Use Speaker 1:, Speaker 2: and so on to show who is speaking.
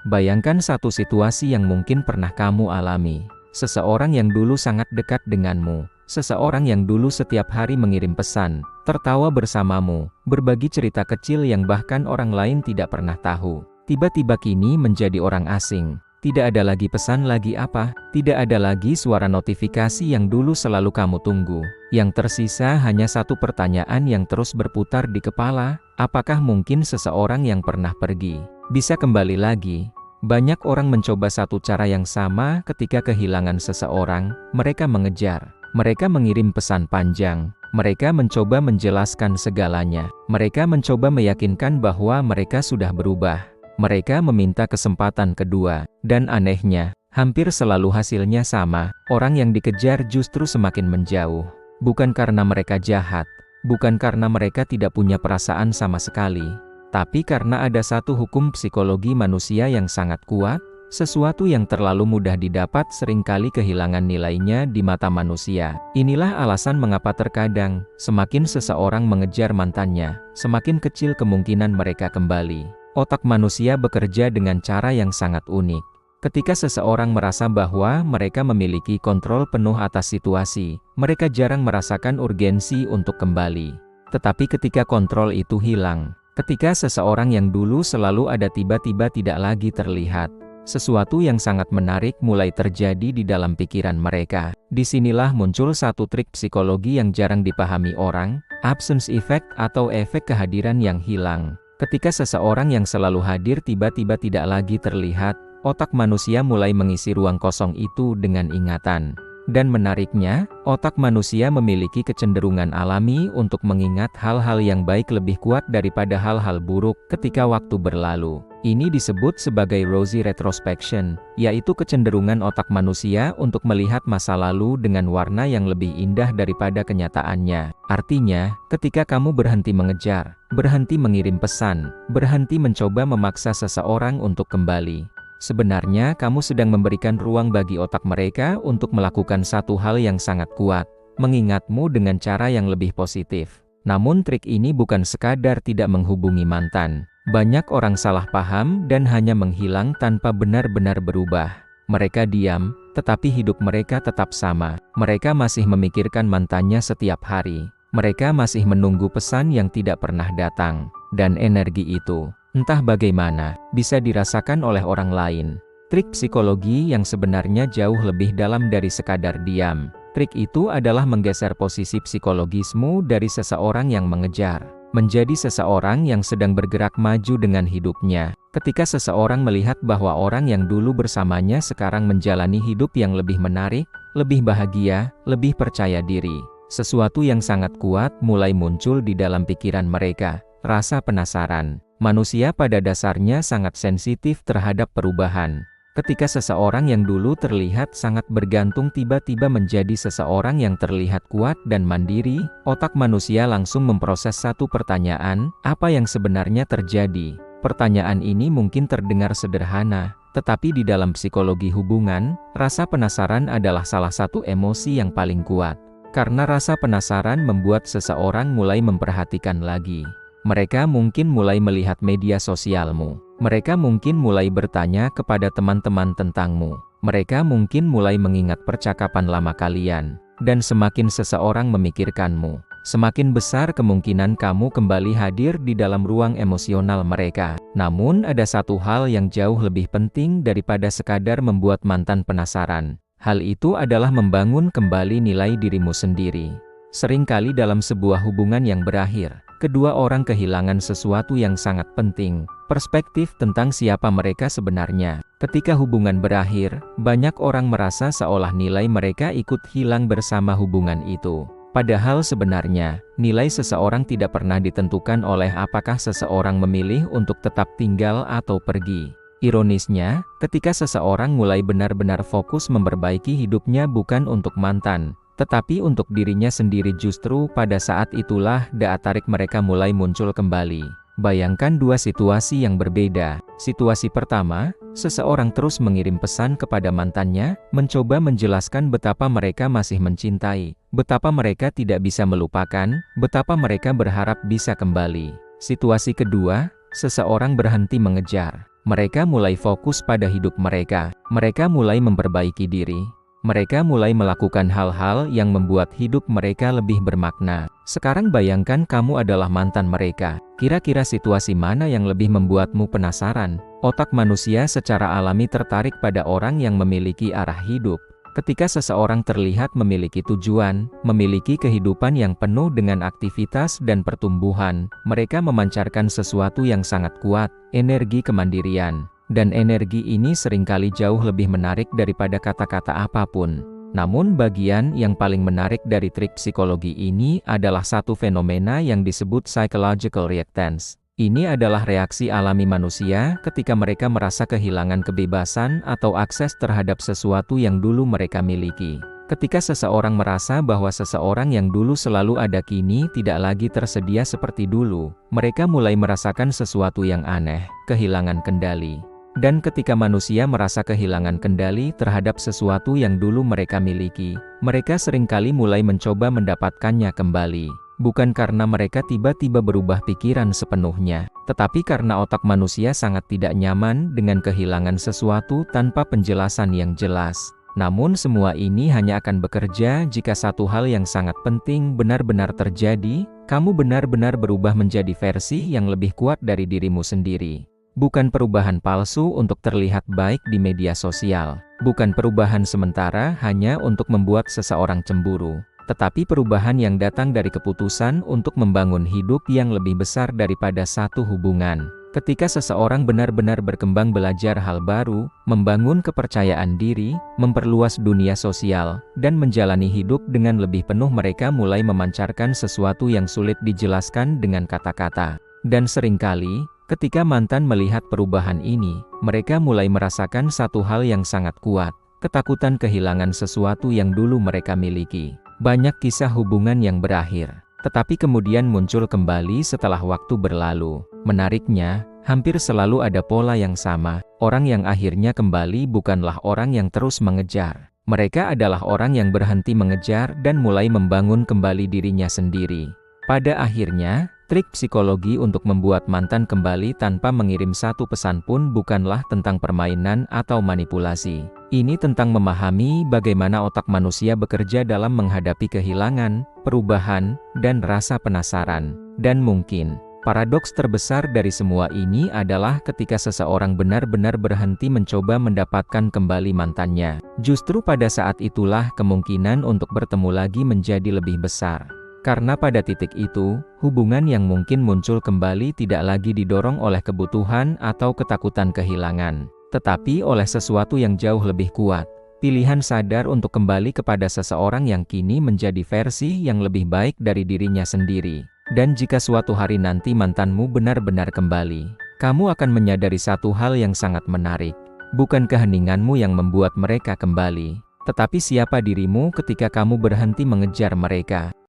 Speaker 1: Bayangkan satu situasi yang mungkin pernah kamu alami. Seseorang yang dulu sangat dekat denganmu, seseorang yang dulu setiap hari mengirim pesan, tertawa bersamamu, berbagi cerita kecil yang bahkan orang lain tidak pernah tahu. Tiba-tiba kini menjadi orang asing. Tidak ada lagi pesan lagi apa, tidak ada lagi suara notifikasi yang dulu selalu kamu tunggu. Yang tersisa hanya satu pertanyaan yang terus berputar di kepala, apakah mungkin seseorang yang pernah pergi bisa kembali lagi? Banyak orang mencoba satu cara yang sama ketika kehilangan seseorang. Mereka mengejar, mereka mengirim pesan panjang, mereka mencoba menjelaskan segalanya, mereka mencoba meyakinkan bahwa mereka sudah berubah. Mereka meminta kesempatan kedua, dan anehnya, hampir selalu hasilnya sama. Orang yang dikejar justru semakin menjauh. Bukan karena mereka jahat, bukan karena mereka tidak punya perasaan sama sekali, tapi karena ada satu hukum psikologi manusia yang sangat kuat. Sesuatu yang terlalu mudah didapat seringkali kehilangan nilainya di mata manusia. Inilah alasan mengapa terkadang, semakin seseorang mengejar mantannya, semakin kecil kemungkinan mereka kembali. Otak manusia bekerja dengan cara yang sangat unik. Ketika seseorang merasa bahwa mereka memiliki kontrol penuh atas situasi, mereka jarang merasakan urgensi untuk kembali. Tetapi ketika kontrol itu hilang, ketika seseorang yang dulu selalu ada tiba-tiba tidak lagi terlihat, sesuatu yang sangat menarik mulai terjadi di dalam pikiran mereka. Disinilah muncul satu trik psikologi yang jarang dipahami orang, absence effect atau efek kehadiran yang hilang. Ketika seseorang yang selalu hadir tiba-tiba tidak lagi terlihat, otak manusia mulai mengisi ruang kosong itu dengan ingatan. Dan menariknya, otak manusia memiliki kecenderungan alami untuk mengingat hal-hal yang baik lebih kuat daripada hal-hal buruk ketika waktu berlalu. Ini disebut sebagai rosy retrospection, yaitu kecenderungan otak manusia untuk melihat masa lalu dengan warna yang lebih indah daripada kenyataannya. Artinya, ketika kamu berhenti mengejar, berhenti mengirim pesan, berhenti mencoba memaksa seseorang untuk kembali, sebenarnya kamu sedang memberikan ruang bagi otak mereka untuk melakukan satu hal yang sangat kuat, mengingatmu dengan cara yang lebih positif. Namun trik ini bukan sekadar tidak menghubungi mantan. Banyak orang salah paham dan hanya menghilang tanpa benar-benar berubah. Mereka diam, tetapi hidup mereka tetap sama. Mereka masih memikirkan mantannya setiap hari. Mereka masih menunggu pesan yang tidak pernah datang. Dan energi itu, entah bagaimana, bisa dirasakan oleh orang lain. Trik psikologi yang sebenarnya jauh lebih dalam dari sekadar diam. Trik itu adalah menggeser posisi psikologismu dari seseorang yang mengejar, menjadi seseorang yang sedang bergerak maju dengan hidupnya. Ketika seseorang melihat bahwa orang yang dulu bersamanya sekarang menjalani hidup yang lebih menarik, lebih bahagia, lebih percaya diri, sesuatu yang sangat kuat mulai muncul di dalam pikiran mereka, rasa penasaran. Manusia pada dasarnya sangat sensitif terhadap perubahan. Ketika seseorang yang dulu terlihat sangat bergantung tiba-tiba menjadi seseorang yang terlihat kuat dan mandiri, otak manusia langsung memproses satu pertanyaan, apa yang sebenarnya terjadi? Pertanyaan ini mungkin terdengar sederhana, tetapi di dalam psikologi hubungan, rasa penasaran adalah salah satu emosi yang paling kuat. Karena rasa penasaran membuat seseorang mulai memperhatikan lagi. Mereka mungkin mulai melihat media sosialmu. Mereka mungkin mulai bertanya kepada teman-teman tentangmu. Mereka mungkin mulai mengingat percakapan lama kalian. Dan semakin seseorang memikirkanmu, semakin besar kemungkinan kamu kembali hadir di dalam ruang emosional mereka. Namun ada satu hal yang jauh lebih penting daripada sekadar membuat mantan penasaran. Hal itu adalah membangun kembali nilai dirimu sendiri. Seringkali dalam sebuah hubungan yang berakhir, kedua orang kehilangan sesuatu yang sangat penting, perspektif tentang siapa mereka sebenarnya. Ketika hubungan berakhir, banyak orang merasa seolah nilai mereka ikut hilang bersama hubungan itu. Padahal sebenarnya, nilai seseorang tidak pernah ditentukan oleh apakah seseorang memilih untuk tetap tinggal atau pergi. Ironisnya, ketika seseorang mulai benar-benar fokus memperbaiki hidupnya bukan untuk mantan, tetapi untuk dirinya sendiri, justru pada saat itulah daya tarik mereka mulai muncul kembali. Bayangkan dua situasi yang berbeda. Situasi pertama, seseorang terus mengirim pesan kepada mantannya, mencoba menjelaskan betapa mereka masih mencintai, betapa mereka tidak bisa melupakan, betapa mereka berharap bisa kembali. Situasi kedua, seseorang berhenti mengejar. Mereka mulai fokus pada hidup mereka. Mereka mulai memperbaiki diri. Mereka mulai melakukan hal-hal yang membuat hidup mereka lebih bermakna. Sekarang bayangkan kamu adalah mantan mereka. Kira-kira situasi mana yang lebih membuatmu penasaran? Otak manusia secara alami tertarik pada orang yang memiliki arah hidup. Ketika seseorang terlihat memiliki tujuan, memiliki kehidupan yang penuh dengan aktivitas dan pertumbuhan, mereka memancarkan sesuatu yang sangat kuat, energi kemandirian. Dan energi ini seringkali jauh lebih menarik daripada kata-kata apapun. Namun bagian yang paling menarik dari trik psikologi ini adalah satu fenomena yang disebut psychological reactance. Ini adalah reaksi alami manusia ketika mereka merasa kehilangan kebebasan atau akses terhadap sesuatu yang dulu mereka miliki. Ketika seseorang merasa bahwa seseorang yang dulu selalu ada kini tidak lagi tersedia seperti dulu, mereka mulai merasakan sesuatu yang aneh, kehilangan kendali. Dan ketika manusia merasa kehilangan kendali terhadap sesuatu yang dulu mereka miliki, mereka seringkali mulai mencoba mendapatkannya kembali. Bukan karena mereka tiba-tiba berubah pikiran sepenuhnya, tetapi karena otak manusia sangat tidak nyaman dengan kehilangan sesuatu tanpa penjelasan yang jelas. Namun semua ini hanya akan bekerja jika satu hal yang sangat penting benar-benar terjadi, kamu benar-benar berubah menjadi versi yang lebih kuat dari dirimu sendiri. Bukan perubahan palsu untuk terlihat baik di media sosial. Bukan perubahan sementara hanya untuk membuat seseorang cemburu. Tetapi perubahan yang datang dari keputusan untuk membangun hidup yang lebih besar daripada satu hubungan. Ketika seseorang benar-benar berkembang belajar hal baru, membangun kepercayaan diri, memperluas dunia sosial, dan menjalani hidup dengan lebih penuh, mereka mulai memancarkan sesuatu yang sulit dijelaskan dengan kata-kata. Dan seringkali, ketika mantan melihat perubahan ini, mereka mulai merasakan satu hal yang sangat kuat, ketakutan kehilangan sesuatu yang dulu mereka miliki. Banyak kisah hubungan yang berakhir, tetapi kemudian muncul kembali setelah waktu berlalu. Menariknya, hampir selalu ada pola yang sama. Orang yang akhirnya kembali bukanlah orang yang terus mengejar. Mereka adalah orang yang berhenti mengejar dan mulai membangun kembali dirinya sendiri. Pada akhirnya, trik psikologi untuk membuat mantan kembali tanpa mengirim satu pesan pun bukanlah tentang permainan atau manipulasi. Ini tentang memahami bagaimana otak manusia bekerja dalam menghadapi kehilangan, perubahan, dan rasa penasaran. Dan mungkin, paradoks terbesar dari semua ini adalah ketika seseorang benar-benar berhenti mencoba mendapatkan kembali mantannya. Justru pada saat itulah kemungkinan untuk bertemu lagi menjadi lebih besar. Karena pada titik itu, hubungan yang mungkin muncul kembali tidak lagi didorong oleh kebutuhan atau ketakutan kehilangan, tetapi oleh sesuatu yang jauh lebih kuat. Pilihan sadar untuk kembali kepada seseorang yang kini menjadi versi yang lebih baik dari dirinya sendiri. Dan jika suatu hari nanti mantanmu benar-benar kembali, kamu akan menyadari satu hal yang sangat menarik. Bukan keheninganmu yang membuat mereka kembali, tetapi siapa dirimu ketika kamu berhenti mengejar mereka.